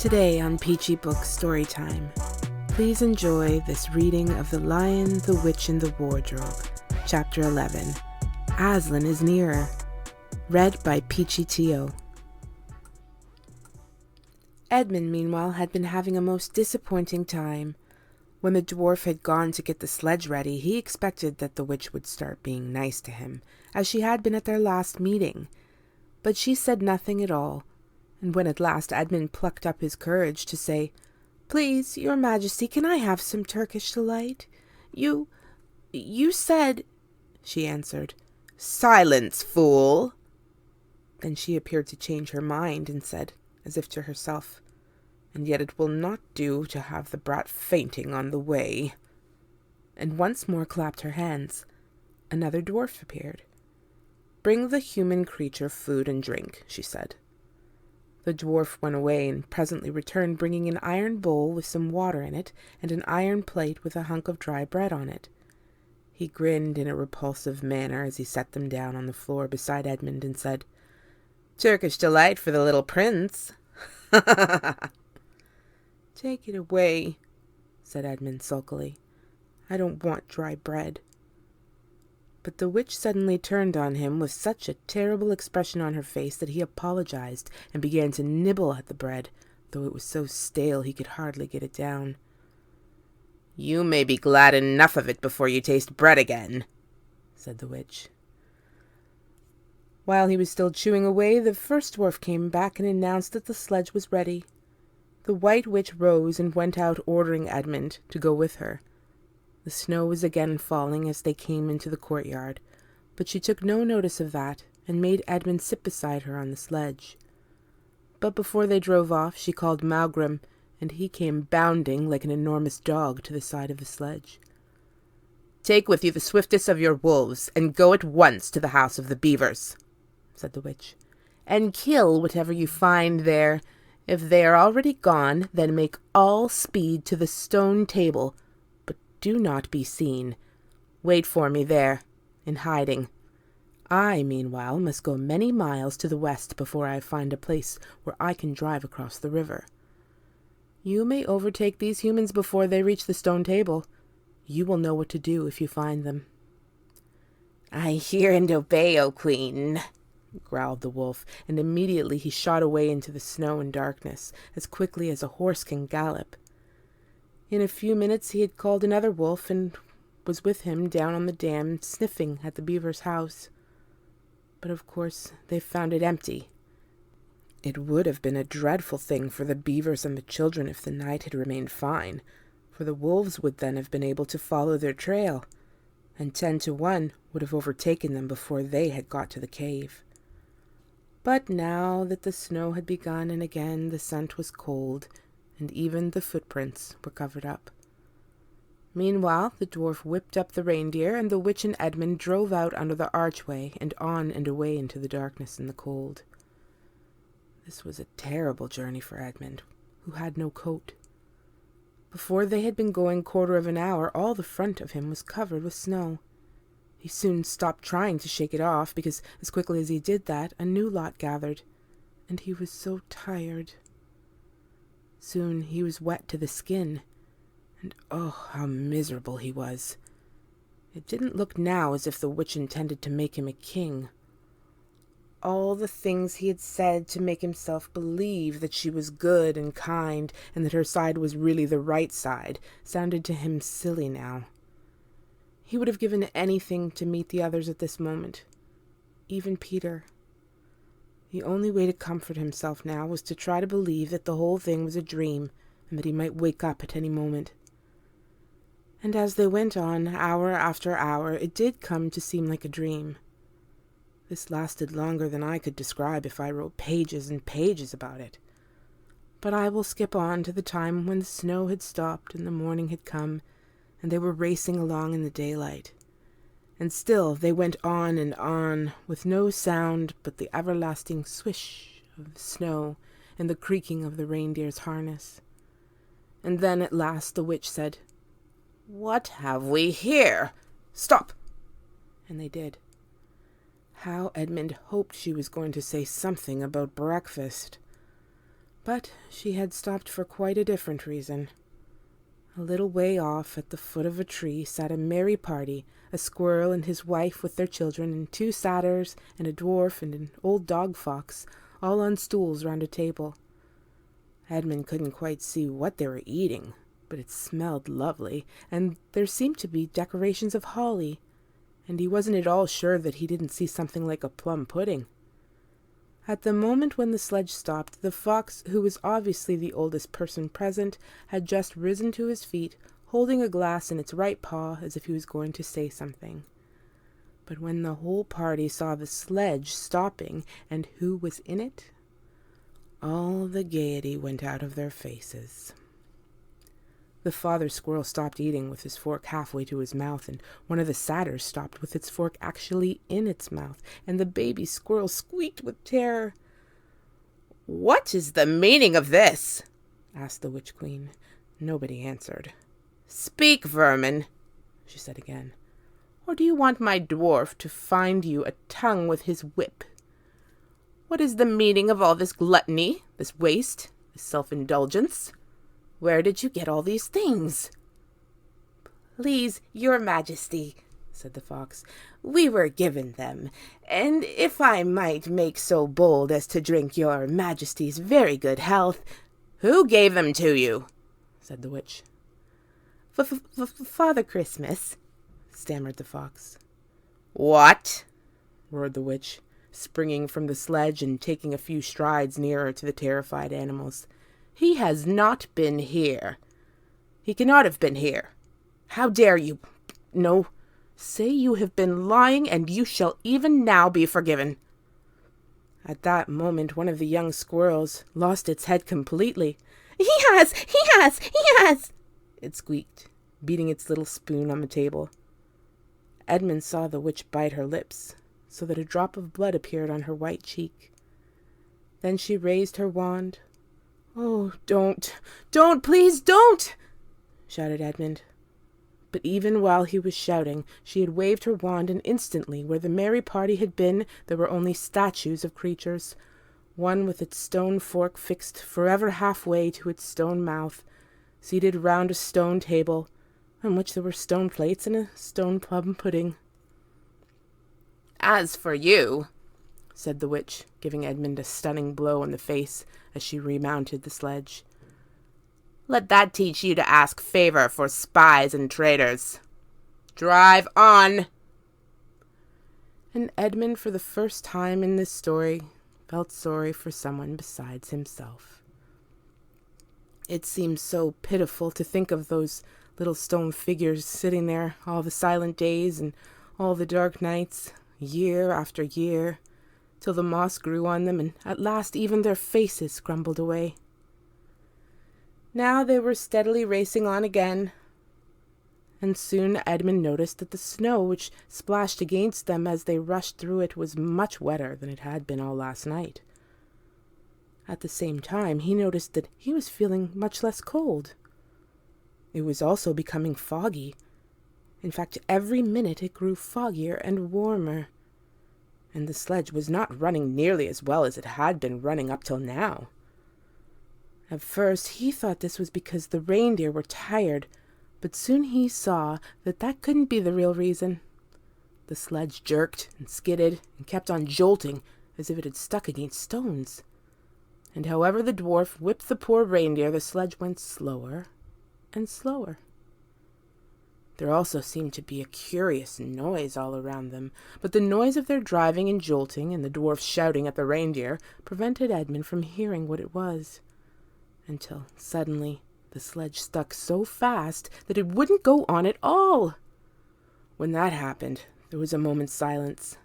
Today on Peachy Book Storytime, please enjoy this reading of The Lion, the Witch, and the Wardrobe, Chapter 11, Aslan is Nearer, read by Peachy T.O. Edmund, meanwhile, had been having a most disappointing time. When the dwarf had gone to get the sledge ready, he expected that the witch would start being nice to him, as she had been at their last meeting. But she said nothing at all, and when at last Edmund plucked up his courage to say, "Please, your majesty, can I have some Turkish delight? You said—" She answered, "Silence, fool!" Then she appeared to change her mind and said, as if to herself, "And yet it will not do to have the brat fainting on the way," and once more clapped her hands. Another dwarf appeared. "Bring the human creature food and drink," she said. The dwarf went away and presently returned bringing an iron bowl with some water in it and an iron plate with a hunk of dry bread on it. He grinned in a repulsive manner as he set them down on the floor beside Edmund and said, "Turkish delight for the little prince." "Take it away," said Edmund sulkily. "I don't want dry bread." But the witch suddenly turned on him with such a terrible expression on her face that he apologized and began to nibble at the bread, though it was so stale he could hardly get it down. "You may be glad enough of it before you taste bread again," said the witch. While he was still chewing away, the first dwarf came back and announced that the sledge was ready. The white witch rose and went out, ordering Edmund to go with her. The snow was again falling as they came into the courtyard, but she took no notice of that and made Edmund sit beside her on the sledge. But before they drove off, she called Malgrim, and he came bounding like an enormous dog to the side of the sledge. "Take with you the swiftest of your wolves, and go at once to the house of the beavers," said the witch, "and kill whatever you find there. If they are already gone, then make all speed to the stone table, but do not be seen. Wait for me there, in hiding. I, meanwhile, must go many miles to the west before I find a place where I can drive across the river. You may overtake these humans before they reach the stone table. You will know what to do if you find them." "I hear and obey, O Queen," growled the wolf, and immediately he shot away into the snow and darkness, as quickly as a horse can gallop. In a few minutes he had called another wolf, and was with him down on the dam, sniffing at the beaver's house. But of course they found it empty. It would have been a dreadful thing for the beavers and the children if the night had remained fine, for the wolves would then have been able to follow their trail, and 10 to 1 would have overtaken them before they had got to the cave. But now that the snow had begun and again the scent was cold, and even the footprints were covered up. Meanwhile the dwarf whipped up the reindeer, and the witch and Edmund drove out under the archway and on and away into the darkness and the cold. This was a terrible journey for Edmund, who had no coat. Before they had been going 1/4 of an hour, all the front of him was covered with snow. He soon stopped trying to shake it off, because as quickly as he did that, a new lot gathered, and he was so tired. Soon he was wet to the skin, and oh, how miserable he was. It didn't look now as if the witch intended to make him a king. All the things he had said to make himself believe that she was good and kind, and that her side was really the right side, sounded to him silly now. He would have given anything to meet the others at this moment, even Peter. The only way to comfort himself now was to try to believe that the whole thing was a dream, and that he might wake up at any moment. And as they went on, hour after hour, it did come to seem like a dream. This lasted longer than I could describe if I wrote pages and pages about it. But I will skip on to the time when the snow had stopped and the morning had come, and they were racing along in the daylight. And still they went on, with no sound but the everlasting swish of the snow and the creaking of the reindeer's harness. And then at last the witch said, "What have we here? Stop!" And they did. How Edmund hoped she was going to say something about breakfast. But she had stopped for quite a different reason. A little way off, at the foot of a tree, sat a merry party, a squirrel and his wife with their children, and 2 satyrs, and a dwarf, and an old dog-fox, all on stools round a table. Edmund couldn't quite see what they were eating, but it smelled lovely, and there seemed to be decorations of holly, and he wasn't at all sure that he didn't see something like a plum pudding. At the moment when the sledge stopped, the fox, who was obviously the oldest person present, had just risen to his feet, holding a glass in its right paw as if he was going to say something. But when the whole party saw the sledge stopping and who was in it, all the gaiety went out of their faces. The father squirrel stopped eating with his fork halfway to his mouth, and one of the satyrs stopped with its fork actually in its mouth, and the baby squirrel squeaked with terror. "What is the meaning of this?" asked the witch queen. Nobody answered. "Speak, vermin," she said again. "Or do you want my dwarf to find you a tongue with his whip? What is the meaning of all this gluttony, this waste, this self-indulgence? Where did you get all these things?" "Please, your majesty," said the fox, "we were given them, and if I might make so bold as to drink your majesty's very good health—" "Who gave them to you?" said the witch. "Father Christmas," stammered the fox. "What?" roared the witch, springing from the sledge and taking a few strides nearer to the terrified animals. "He has not been here. He cannot have been here. How dare you? No, say you have been lying, and you shall even now be forgiven." At that moment, one of the young squirrels lost its head completely. He has! It squeaked, beating its little spoon on the table. Edmund saw the witch bite her lips, so that a drop of blood appeared on her white cheek. Then she raised her wand. "Oh, don't, please don't!" shouted Edmund. But even while he was shouting, she had waved her wand, and instantly, where the merry party had been, there were only statues of creatures, one with its stone fork fixed forever halfway to its stone mouth, seated round a stone table, on which there were stone plates and a stone plum pudding. "As for you," said the witch, giving Edmund a stunning blow on the face as she remounted the sledge, "let that teach you to ask favor for spies and traitors. Drive on!" And Edmund, for the first time in this story, felt sorry for someone besides himself. It seemed so pitiful to think of those little stone figures sitting there all the silent days and all the dark nights, year after year, till the moss grew on them, and at last even their faces crumbled away. Now they were steadily racing on again, and soon Edmund noticed that the snow which splashed against them as they rushed through it was much wetter than it had been all last night. At the same time, he noticed that he was feeling much less cold. It was also becoming foggy. In fact, every minute it grew foggier and warmer, and the sledge was not running nearly as well as it had been running up till now. At first he thought this was because the reindeer were tired, but soon he saw that that couldn't be the real reason. The sledge jerked and skidded and kept on jolting as if it had stuck against stones. And however the dwarf whipped the poor reindeer, the sledge went slower and slower. There also seemed to be a curious noise all around them, but the noise of their driving and jolting and the dwarf shouting at the reindeer prevented Edmund from hearing what it was, until suddenly the sledge stuck so fast that it wouldn't go on at all. When that happened, there was a moment's silence,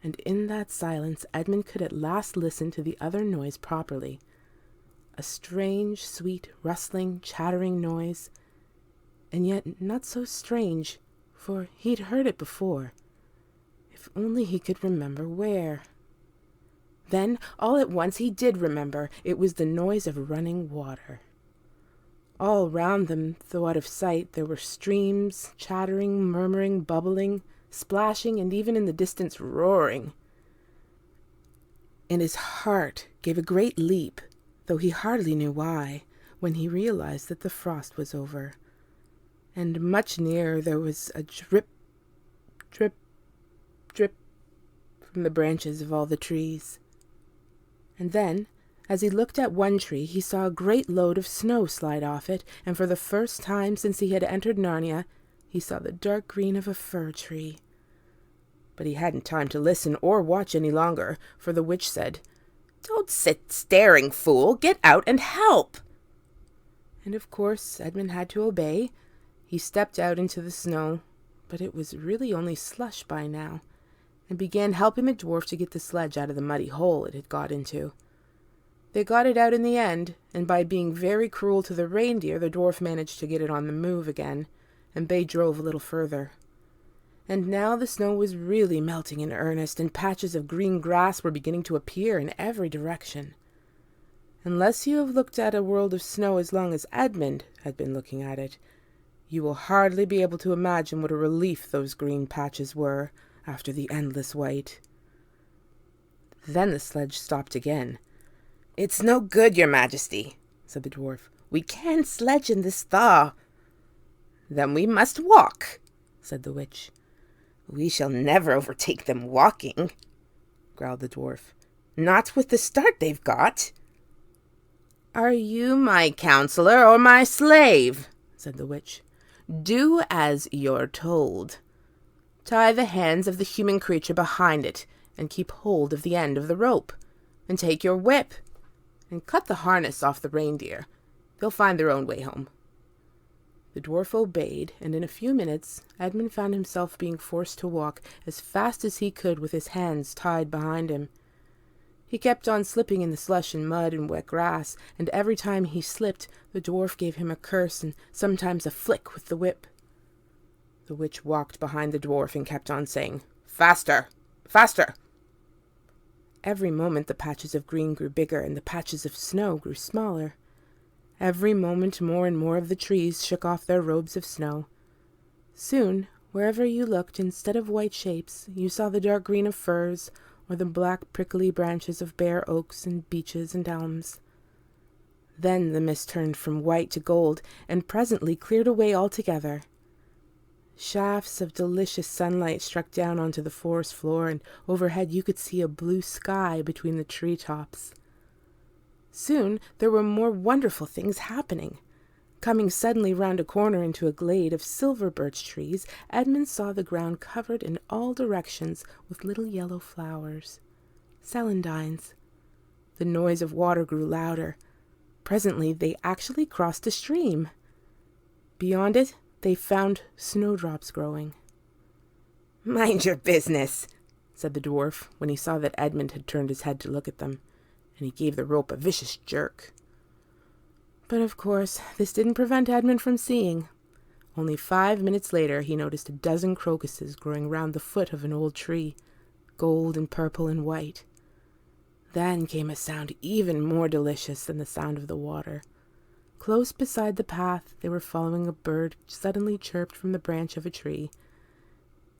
and in that silence Edmund could at last listen to the other noise properly. A strange, sweet, rustling, chattering noise, and yet not so strange, for he'd heard it before. If only he could remember where. Then, all at once, he did remember. It was the noise of running water. All round them, though out of sight, there were streams, chattering, murmuring, bubbling, splashing, and even in the distance roaring. And his heart gave a great leap, though he hardly knew why, when he realized that the frost was over. And much nearer there was a drip, drip, drip from the branches of all the trees. And then, as he looked at one tree, he saw a great load of snow slide off it, and for the first time since he had entered Narnia, he saw the dark green of a fir tree. But he hadn't time to listen or watch any longer, for the witch said, "Don't sit staring, fool! Get out and help!" And of course Edmund had to obey. He stepped out into the snow, but it was really only slush by now, and began helping the dwarf to get the sledge out of the muddy hole it had got into. They got it out in the end, and by being very cruel to the reindeer, the dwarf managed to get it on the move again, and they drove a little further. And now the snow was really melting in earnest, and patches of green grass were beginning to appear in every direction. Unless you have looked at a world of snow as long as Edmund had been looking at it, you will hardly be able to imagine what a relief those green patches were after the endless white. Then the sledge stopped again. "It's no good, your majesty," said the dwarf. "We can't sledge in this thaw." "Then we must walk," said the witch. "We shall never overtake them walking," growled the dwarf. "Not with the start they've got." "Are you my counselor or my slave?" said the witch. "Do as you're told. Tie the hands of the human creature behind it, and keep hold of the end of the rope, and take your whip, and cut the harness off the reindeer. They'll find their own way home." The dwarf obeyed, and in a few minutes Edmund found himself being forced to walk as fast as he could with his hands tied behind him. He kept on slipping in the slush and mud and wet grass, and every time he slipped, the dwarf gave him a curse and sometimes a flick with the whip. The witch walked behind the dwarf and kept on saying, "Faster! Faster!" Every moment the patches of green grew bigger and the patches of snow grew smaller. Every moment more and more of the trees shook off their robes of snow. Soon, wherever you looked, instead of white shapes, you saw the dark green of firs, or the black prickly branches of bare oaks and beeches and elms. Then the mist turned from white to gold, and presently cleared away altogether. Shafts of delicious sunlight struck down onto the forest floor, and overhead you could see a blue sky between the tree tops. Soon there were more wonderful things happening. Coming suddenly round a corner into a glade of silver birch trees, Edmund saw the ground covered in all directions with little yellow flowers, celandines. The noise of water grew louder. Presently they actually crossed a stream. Beyond it they found snowdrops growing. "Mind your business," said the dwarf, when he saw that Edmund had turned his head to look at them, and he gave the rope a vicious jerk. But of course this didn't prevent Edmund from seeing. Only 5 minutes later he noticed a dozen crocuses growing round the foot of an old tree, gold and purple and white. Then came a sound even more delicious than the sound of the water. Close beside the path they were following a bird suddenly chirped from the branch of a tree.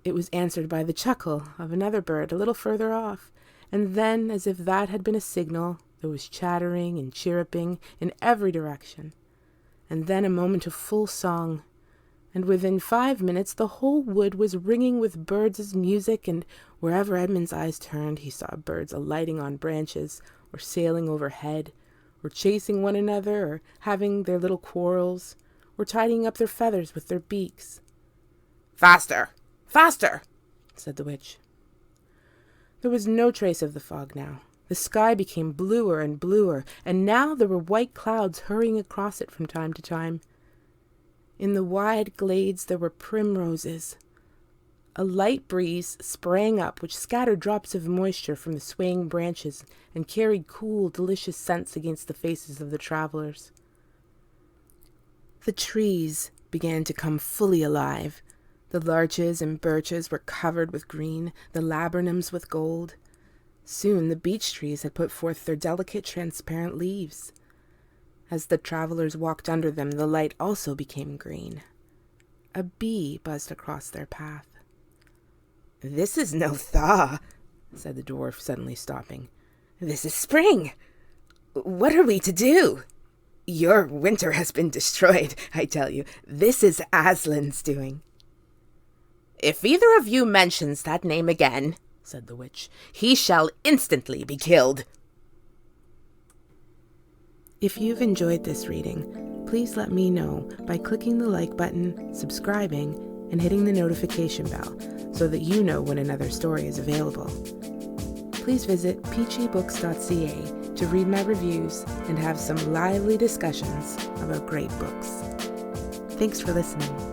It was answered by the chuckle of another bird a little further off, and then, as if that had been a signal, there was chattering and chirruping in every direction. And then a moment of full song, and within 5 minutes the whole wood was ringing with birds' music, and wherever Edmund's eyes turned he saw birds alighting on branches, or sailing overhead, or chasing one another, or having their little quarrels, or tidying up their feathers with their beaks. "Faster! Faster!" said the witch. There was no trace of the fog now. The sky became bluer and bluer, and now there were white clouds hurrying across it from time to time. In the wide glades there were primroses. A light breeze sprang up, which scattered drops of moisture from the swaying branches and carried cool, delicious scents against the faces of the travelers. The trees began to come fully alive. The larches and birches were covered with green, the laburnums with gold. Soon the beech trees had put forth their delicate, transparent leaves. As the travelers walked under them, the light also became green. A bee buzzed across their path. "This is no thaw," said the dwarf, suddenly stopping. "This is spring. What are we to do? Your winter has been destroyed, I tell you. This is Aslan's doing. If either of you mentions that name again, said the witch, he shall instantly be killed. If you've enjoyed this reading, please let me know by clicking the like button, subscribing, and hitting the notification bell so that you know when another story is available. Please visit peachybooks.ca to read my reviews and have some lively discussions about great books. Thanks for listening.